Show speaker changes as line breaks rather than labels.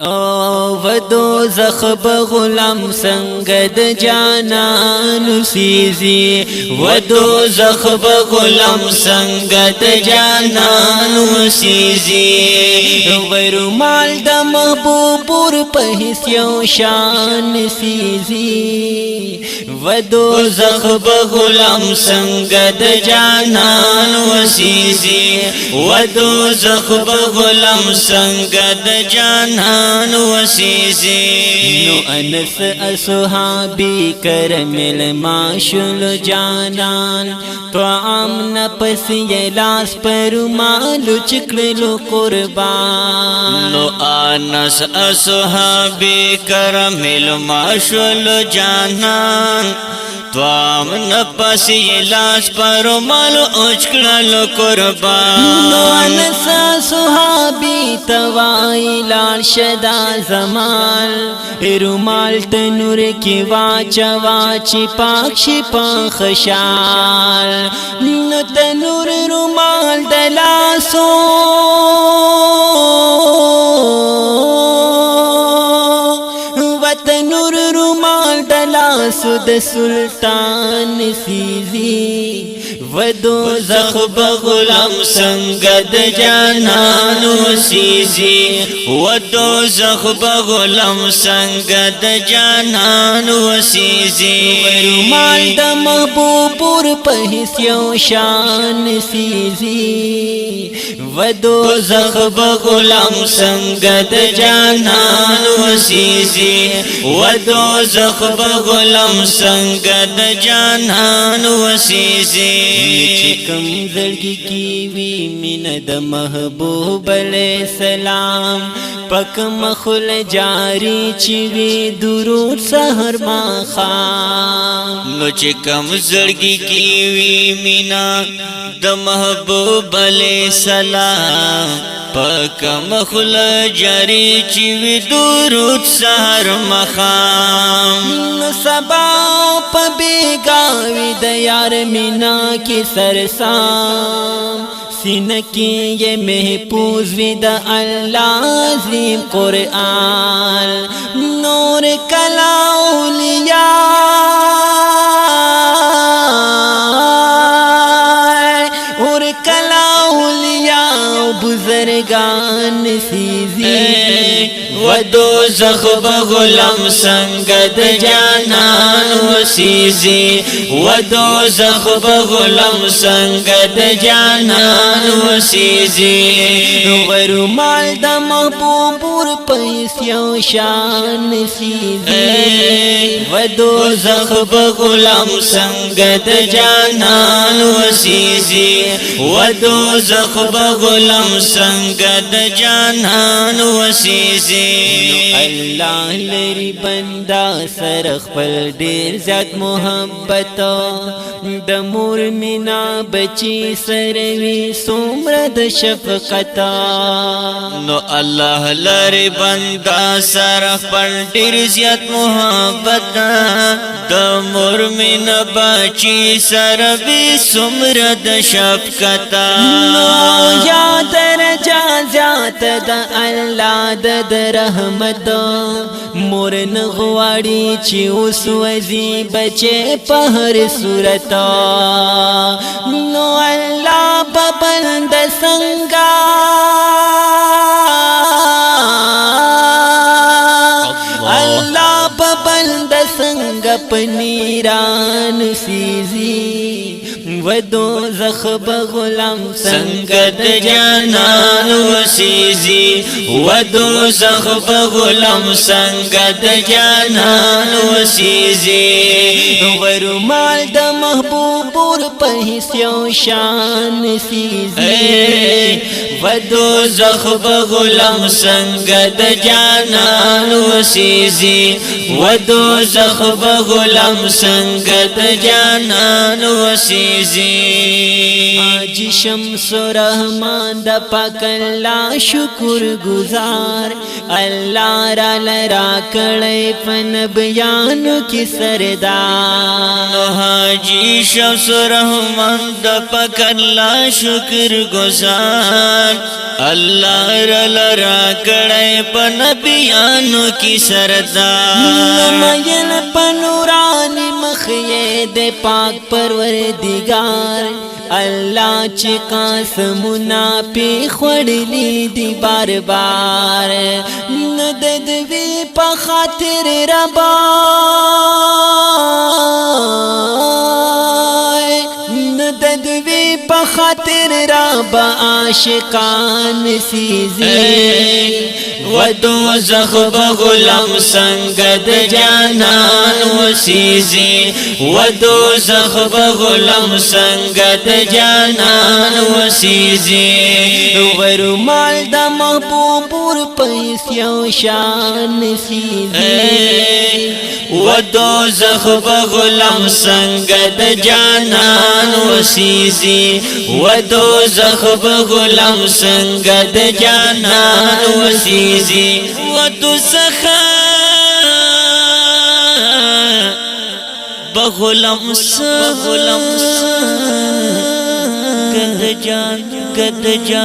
و دوزخ بغلام سنگ د جانان سیزی و دوزخ بغلام سنگ د جانان سیزی غیر مال د محبوب پر پهس یو شان سیزی و دوزخ بغلام سنگ د جانان سیزی و دوزخ بغلام سنگ د جانان وسیزی نو انس اصحابی کرمل ماشل جانان طعام نپس یلاس پر مالو چکلو قربان
نو انس اصحابی کرمل ماشل جانان توام نپس یلاس پر مالو اچکلو قربان
نو انس اصحابی توائی لال شدا زمال رومال تنور کی واچا واچی پاک شپا خشال نو تنور رومال دلاسو و تنور رومال دلاسو د سلطان سیزی و دوزخ بغلام سنگ د جانان وسیزی و دوزخ بغلام سنگ د جانان وسیزی رومال د محبوب پر پهس یو شان سیزی و دوزخ بغلام سنگ د جانان وسیزی
و دوزخ بغلام سنگ د جانان وسیزی
چکم زړګي کی وی مین د محبوب علیہ السلام پک مخل جاری چی وی درود سحر ما خام
نو چکم زړګي کی وی مینا د محبوب علیہ السلام پک مخل جاری چی وی درود سحر مخام
سبا په بیگاوی د یار مینا کی سرسام سینہ کی یہ محفوظ وی د اللہ عظیم قرآن نور کلا اولیاء اور کلا اولیاء بزرگان سیزی
و دوزخ بغلام سنگ د جانان وسیزی و دوزخ بغلام سنگ د جانان وسیزی
غرومال د محبوب پر پیس یو شان سیزی
و دوزخ بغلام سنگ د جانان وسیزی و دوزخ بغلام سنگ د جانان وسیزی
اللہ لری بندہ سر خپل ډیر زیات محبت د مور مینا بچی سروي سومره د شفقت
نو الله لری بندا سر خپل ډیر زیات محبت د مور مینا بچی سروي سومره د شفقت
نو یا درجه زیات د الله د رحمت مورن غواړي چې اوس وځي بچي په هر صورت نو الله ببند څنګه الله ببند څنګه پنیران سیزی و دوزخ بغلام
سنگ د جانان وسیزی و دوزخ بغلام سنگ د جانان وسیزی
غرومال د محبوب پر پهس یو شان سیزی
و دوزخ بغلام سنگ د جانان وسیزی و دوزخ بغلام سنگ د جانان وسیزی
آج شمس رحمان د پاک اللہ شکر گزار اللہ را لرا کڑے فن بیانو کی سردار
حاجی شمس شمس رحمان د پاک الله شکر گزار الله را کړه په نبیانو کی سردار
مین پنورانی مخیه د پاک پروردگار الله چې قاسمونه پی خړلی دی بار بار ند دوی په خاطر ربا ند دوی په خاطر رب عاشقان سیزی
و دوزخ بغلام سنگد جانان وسیزی و دوزخ بغلام سنگد جانان وسیزی
ورمال د محبوب ور پیس یو شان سیزی
و دوزخ بغلام سنگد جانان وسیزی و دوزخ بغلام سنگد جانان وسیزی و دوزخ بغلام سنگد جان